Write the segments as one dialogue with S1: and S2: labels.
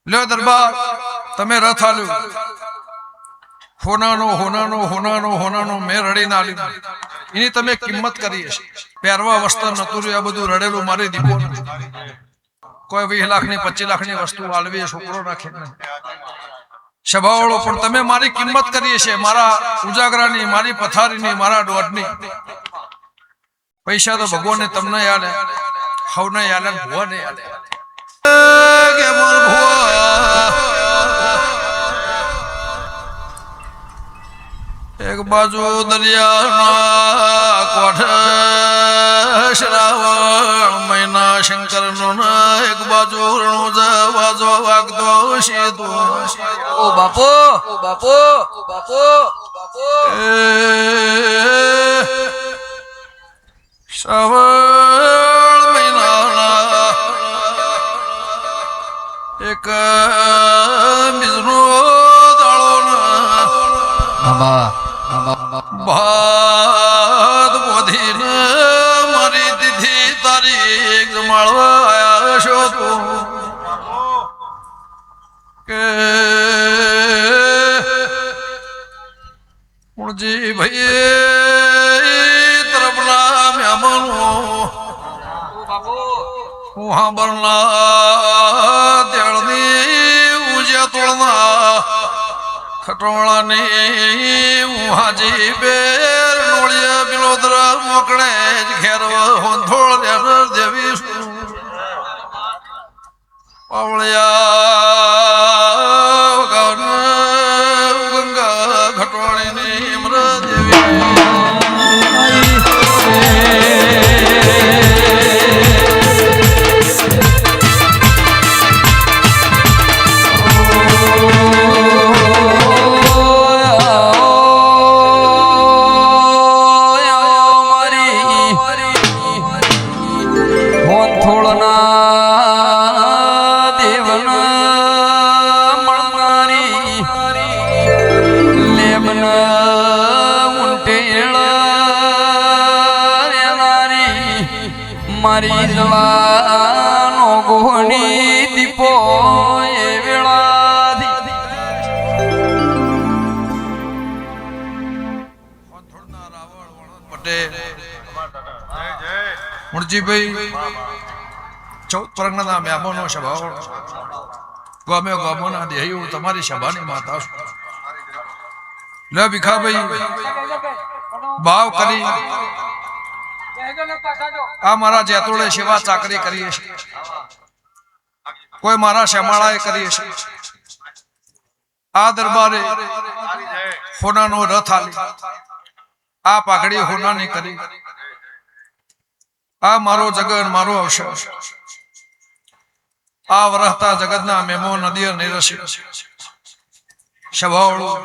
S1: લ્યો દરબાર તમે રથ આલ્યું હોનાનો મેં રડી ના આલ્યું એની તમે કિંમત કરી હશે પહેરવા વસ્ત્ર નતું આ બધું રડેલું મારી દીપો કોઈ 20 લાખની 25 લાખની વસ્તુ આલવી છોકરો રાખે સભાવાળો પણ તમે મારી કિંમત કરી હશે મારા ઉજાગરાની મારી પથારીની મારા દોડની પૈસા તો ભગવાને તમને યાદ હવને યાદ ભગવાને યાદ કે મોર ભુવા એક બાજુ દરિયાના કોઠે શ્રાવણ મહિના શંકરનો એક બાજુ રણુજા વાજો વાગતો સીધો
S2: ઓ બાપો
S1: શ્રાવણ મહિનાના એક બીજનો ભાત બોધીને મારી દીધી તારીખ મળવા આવ્યા છો તું કે મુણજી ભાઈ તરફના મહેમાનો હું સાંભળના તેળની ઉજ્યા તોળના ખટોળાની હાજી બેર નોળિયા બિલોદરા મોકળે જ ઘેર હોંધોળ દેવી પાવળિયા ગંગા ખટોળીની અમર દેવી
S2: મારી જવાનો ગોહની દીપો એ વેળાથી
S1: મુરજીભાઈ 14 પરગણાના મહેમાનો સભાઓ ગમે ગમોના દેહી તમારી સભાની માતા છું લે ભીખાભાઈ ભાવ કરી આ મારા જેતોડે સેવા ચાકરી કરી છે કોઈ મારા શ્યામાળાએ કરી છે આ દરબારે હોનાનો રથ આલી આ પાઘડી હોનાની કરી આ મારો જગત મારો અવસર આ વરહતા જગતના મેમો નદીએ નિરસી સભાવાળું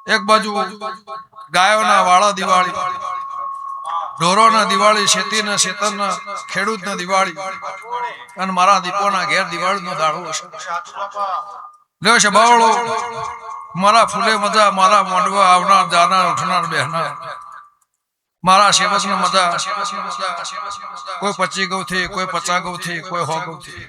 S1: એક બાજુ ગાયોના વાળા દિવાળી ઢોરોના દિવાળી શેતીના શેતરના ખેડૂતના દિવાળી અને મારા દીપોના ઘેર દિવાળીનો દાડો છે લ્યો સભાવાળો મારા ફૂલે મજા મારા મોઢવા આવનાર જાનાર ઉઠનાર બેહનાર મારા સેવકને મજા કોઈ 25 ગૌથી કોઈ 50 ગૌથી કોઈ 100 ગૌથી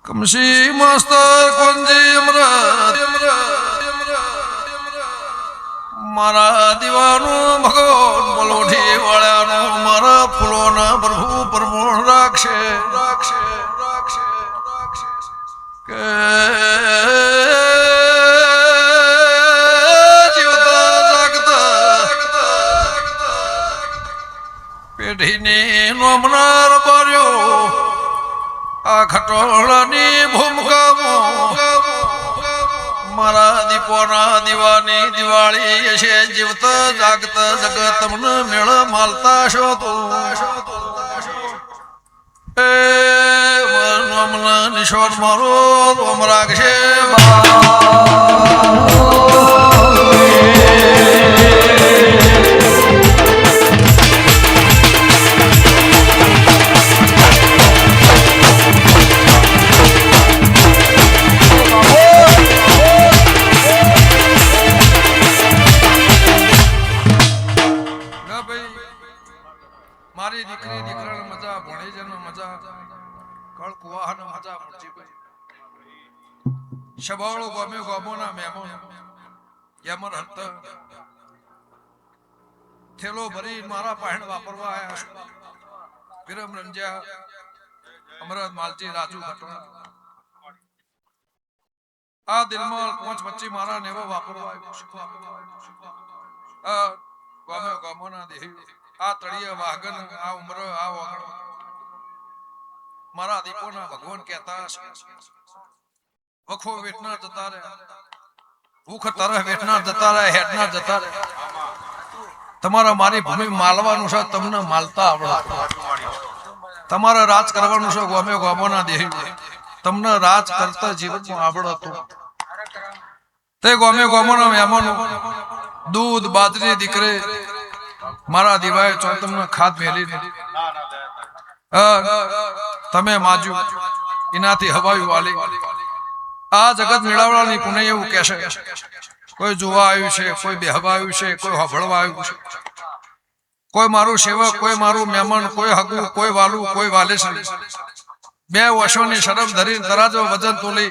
S1: કમશી માસ્તર કોંજી અમરત મારા દીવાનું ભગવાન બોલોઠી વાળાનો મારા ફૂલોના પ્રભુ પરમોણ રાખશે કે જીવતા જાગતા પેઢીની નોમનાર બાર્યો આ ખટોળાની ભૂમકામાં મારા દીપોના દીવાની દિવાળી છે જીવતા જાગતા જગત તમને મેળ માલતા છો તો એ મનમના નિશોર મારો રોમ રાખશે શબાળો ગમે ગમોના મહેમાન યમર હતા થેલો ભરી મારા પાહણ વાપરવા આયા છે વિરમ રંજ્યા અમરત માલજી રાજુ ખટવા આ દિલમાં પોંચ વચ્ચે મારા નેવો વાપરવા આવ્યો છે આ ગમે ગમોના દેહી આ તળિયા વાગન આ ઉમર આ વગણ મારા દીપોના ભગવાન કહેતા છે વખો વેટના જતા રહ્યા ભૂખ તરહ વેટના જતા રહ્યા હેડના જતા રહ્યા તમારા મારી ભૂમિ માલવાનું છે તમને માલતા આવડે તમારે રાજ કરવાનું છે ગમે ગમોના દેહી તમને રાજ કરતા જીવનમાં આવડતું તે ગમે ગમોના મહેમાનો દૂધ બાજરી દીકરે મારા દિવાય ચો તમને ખાદ મેલી તમે માજુ એનાથી હવાયું વાલી આ જગત મેળાવડાની પુણે એવું કહેશે કોઈ જોવા આવ્યું છે કોઈ બેહવા આવ્યું છે કોઈ હભળવા આવ્યું છે કોઈ મારું સેવક કોઈ મારું મહેમાન કોઈ હગું કોઈ વાલું કોઈ વાલેસરી બે વર્ષોની શરમ ધરી તરાજો વજન તોલી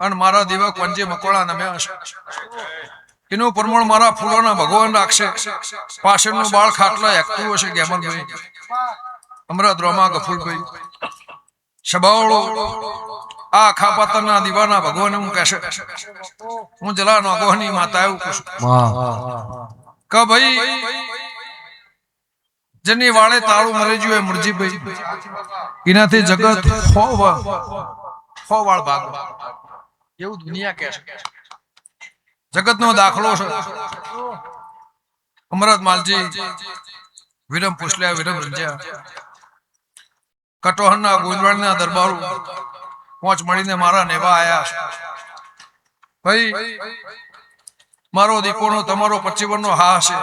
S1: અને મારા દીવક વંજી મકોડા નમ્યા હશે એનું પ્રમાણ મારા ફૂલોના ભગવાન રાખશે પાછળનું બાળ ખાટલા એકતું હશે ગેમલભાઈ અમરત રોમા ગફુરભાઈ શબાવળો આ આખા પાતરના દીવાના ભગવાન હું કહેશે હું જલા નોગોહની માતા એવું કહું કે ભાઈ જેની વાળે તાળું મરી ગયું હોય મુરજીભાઈ એનાથી જગત હો વાળ ભાગ એવું દુનિયા કહે છે જગતનો દાખલો છે અમરત માલજી વિરમ પુછલ્યા વિરમ રંજ્યા કટોહરના ગુંજવાણીના દરબારો પહોંચ મળીને મારા નેવા આયા છે ભાઈ મારો દીપોનો તમારો 25 નો હા છે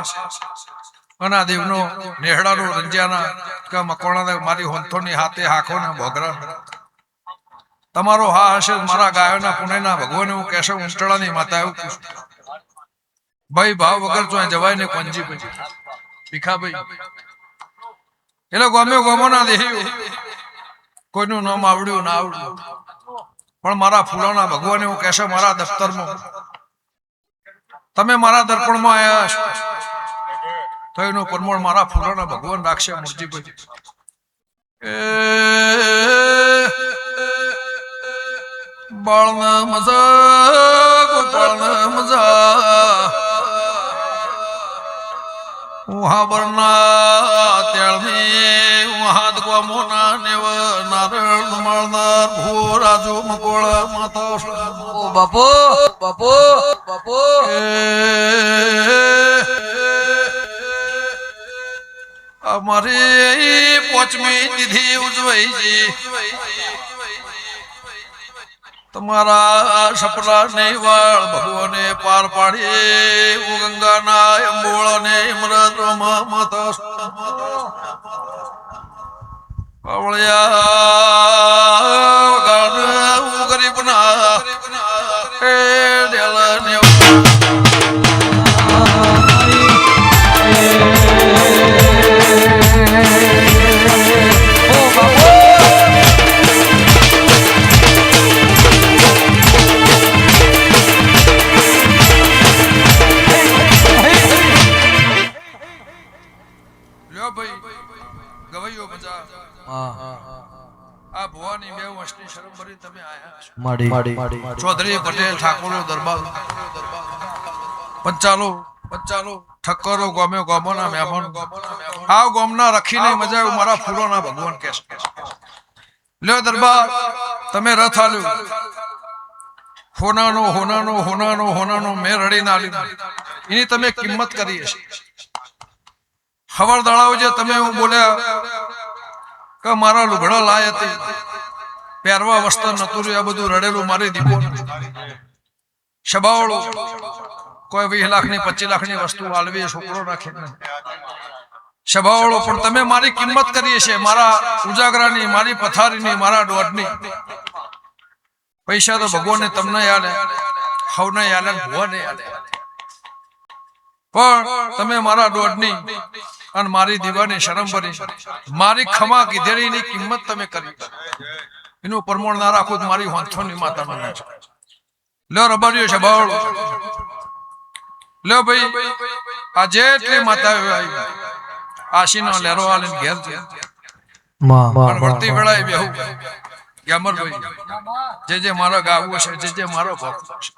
S1: અના દેવનો નેહડાનો રંજ્યાના કે મકોણા મારી હોંથોની હાથે હાખોના ભોગરા તમારો હા હશે મારા ગાયોના પુણેના ભગવાન એવું કહેશે ઉંટળાની માતા એવું કહેશે ભાઈ ભાવ વગર તો જવાય ને કોંજી ભાઈ ભીખાભાઈ એટલે ગમે ગમોના દેહી કોઈનું નામ આવડ્યું ના આવડ્યું પણ મારા ફૂલોના ભગવાન એવું કહેશે મારા દફતરમાં તમે મારા દર્પણમાં આવ્યા છો તો એનું પ્રમાણ મારા ફૂલોના ભગવાન રાખશે મૂર્તિભાઈ બાળના મજા ગોપાળના મજા ઉહા બરના તેળની ઉહા ગમોના નેવ નારણ માળનાર ભૂ રાજુ મકોળા માતા
S2: ઓ બાપો બાપો બાપો
S1: અમારી 5મી તિથિ ઉજવાઈ છે તમારા સપના ની વાળ ભગવાને પાર પાડી ગંગાના અંબોળ ને અમૃત માતા પાવળિયા ગાન ગરીબના એ દેલ ને ચૌધરી પટેલ ઠાકોર દરબાર પંચાલો ઠક્કરો ગમે ગમોના મહેમાન આવ ગોમના રખીને મજા આવ્યું મારા ફૂલોના ભગવાન કહેશે લ્યો દરબાર તમે રથ આલ્યો હોનાનો મેં રડી ના લીધો એની તમે કિંમત કરી હશે ખબર દળાવ જે તમે હું બોલ્યા કે મારા લુગડા લાય હતી પહેરવા વસ્ત્ર નતું આ બધું રડેલું મારી દીપો શબાવળો કોઈ 20 લાખની 25 લાખની વસ્તુ આલવી છોકરો રાખે શબાવળો પણ તમે મારી કિંમત કરી છે મારા ઉજાગરાની મારી પથારીની મારા દોડની પૈસા તો ભગવાનને તમને યાદ હવને યાદ ભગવાનને યાદ પણ તમે મારા દોડની અને મારી દીવાની શરમ ભરી મારી ખમા કીધેલીની કિંમત તમે કરી એનું પ્રમાણ ના રાખું તો મારી હોંથોની માતા મને છે. લ્યો રબારીઓ છે બાવળ લ્યો ભાઈ આ જેટલી માતા આવી આશીનો લેરો આલીને ઘેર છે પણ વર્તી વેળાએ બેહું ગ્યામરભાઈ જે મારા ગાવું છે જે મારો ભક્ત છે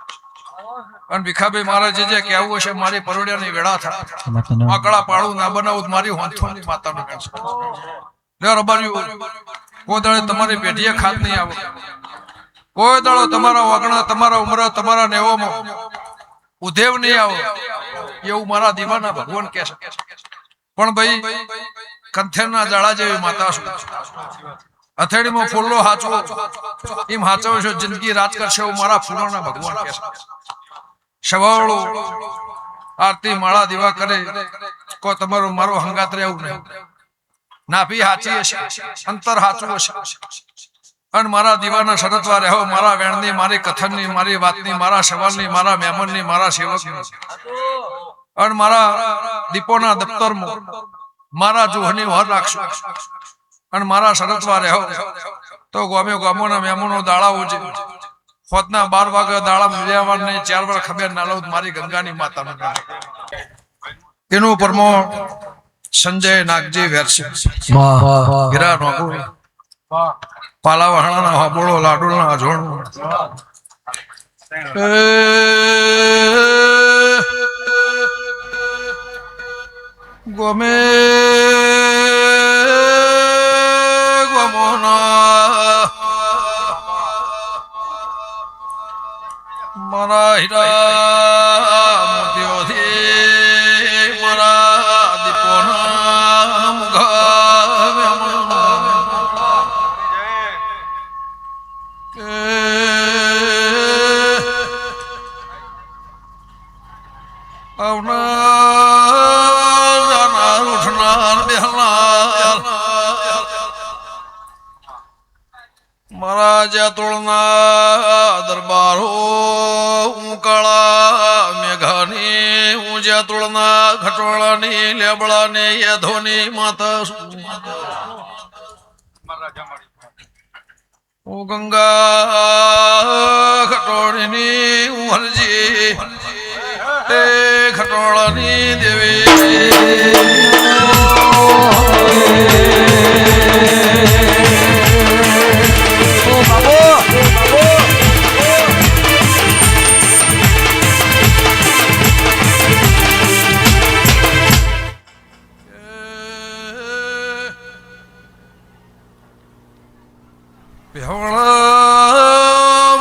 S1: અને ભીખાભાઈ મારા જે કહેવું છે મારી પરોડિયાની વેળા થાય આકડા પાડું ના બનાવું મારી હોંથોની માતાનું છે. લ્યો રબારીઓ કોઈ દાડે તમારી પેઢીએ ખાત નહીં આવે કોઈ દાડો તમારા વાગણા તમારા ઉમરા તમારા નેવોમાં ઉધેવ નહીં આવે એવું મારા દીવાના ભગવાન કહે છે. પણ ભાઈ કંથેરના જાળા જેવી માતા છું હથેળીમાં ફૂલો હાચવો એમ હાચવો છો જિંદગી રાજ કરશે એવું મારા ફૂલોના ભગવાન કહે છે. સવાળો આરતી માળા દીવા કરે કોઈ તમારું મારો હંગાત રહેવું નહીં નાભી હાચી હશે અંતર હાચું હશે અને મારા દીવાના શરતવા રહો મારા વેણની મારી કથનની મારી વાતની મારા સવાલની મારા મહેમાનની મારા સેવકની અને મારા દીપોના દફતરમાં મારા જોહની વર રાખશો અને મારા શરતવા રહો તો ગામે ગામોના મહેમાનો દાડા ઉજે હોતના 12 વાગે દાડા મળ્યા ને 4 વાર ખબર ના લઉં મારી ગંગાની માતાનું એનું પરમો સંજય નાગજી વેરસી હીરા નોકુ પાલા વહાણા હાબોળો લાડુના અજોણું ગમે ગમોના મારા હીરા મોતીઓથી મારા દીપોના મહારાજા તોળના દરબારો ઉકાળા મેઘાની ઊંઝા તોળના ઘટોળાની લેબડાની યધોની માતા હું ગંગા ખટોળીની ઉહરજી એ ખટોળાની દેવી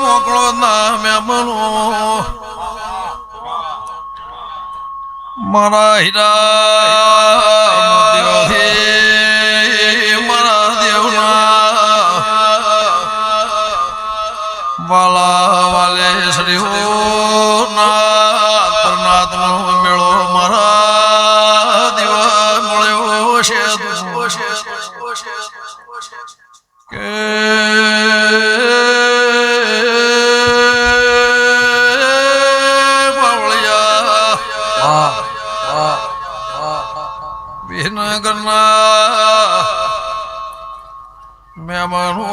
S1: મોકળો ના મેમનો મારા હીરા મોતીઓથી મારા દેવના વાલા વાલે શ્રીઓ નાથ નો મેળો મારા દેવા મળ્યો છે કે વિનગરના મહેમાનો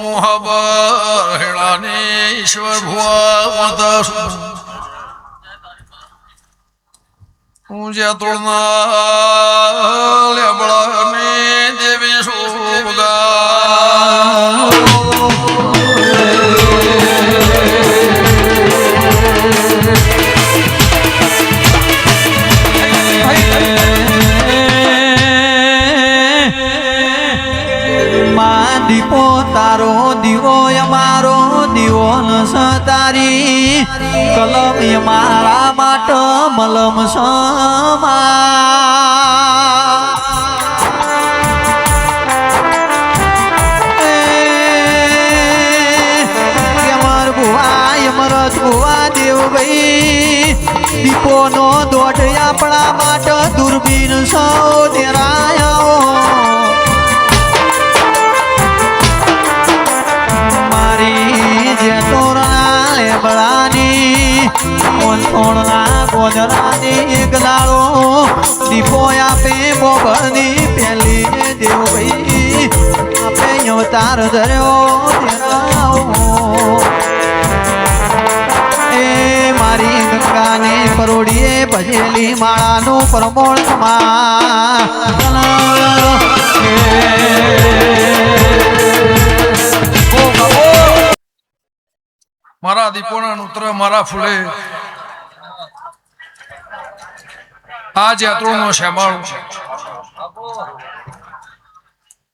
S1: મોહબર હેળાની ઈશ્વર ભુવા માતા હું જ્યાં તોડના લેબડાની દેવી સોગા
S3: દીપો તારો દીવો અમારો દીવો ન સતારી કલમ અમારા માટે મલમ સમા અમર ભુવા અમરત ભુવા દેવ ભાઈ દીપો નો દોઢ આપણા માટે દુર્બીન સૌ દેરાયો એક દાડો દીપો આપે બોબરની પેલી દેવ ભાઈ બાપે અવતાર ધર્યો એ મારી ગંગાની પરોડીએ ભજેલી માળાનું પરમોળ
S1: મારા દીપોના નૂત્ર મારા ફૂલે આ જાત્રોનો શ્યામાળ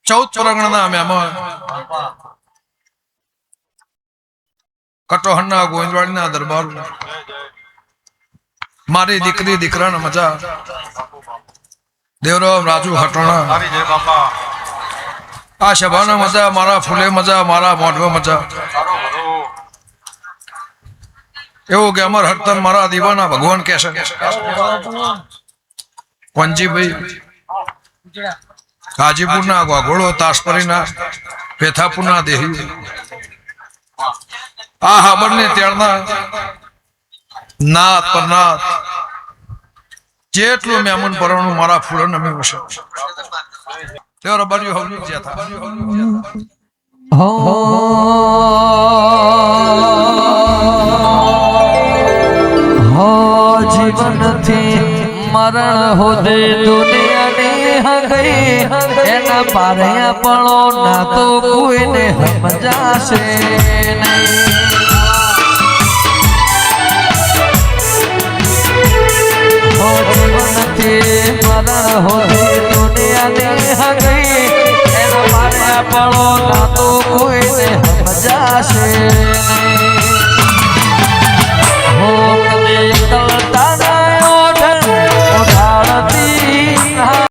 S1: 14 પરગણાના મહેમાન કટોહરના ગોવિંદવાડીના દરબાર મારી દીકરી દીકરાના મજા દેવરામ રાજુ હટોણા આ સભાના મજા મારા ફૂલે મજા મારા મોઢવા મજા એવું કે અમર હરતન મારા દીવાના ભગવાન કહેશે કોંજીભાઈ ગાજીપુરના વાઘોડો તાસપરીના પેથાપુરના દેહી આ હાબરને ત્યારના નાથ પરનાથ જેટલું મહેમાન પરણું મારા ફૂલન અમે વસે તેઓ રબારી હવની જ્યાં
S2: જીવનથી મરણ હોદે દુનિયાની હગઈ એના પારે આપણો ના તો કોઈને સમજાશે નહીં જીવનથી મરણ હોદે દુનિયાની હગઈ એના પારે આપણો ના તો કોઈને સમજાશે નહીં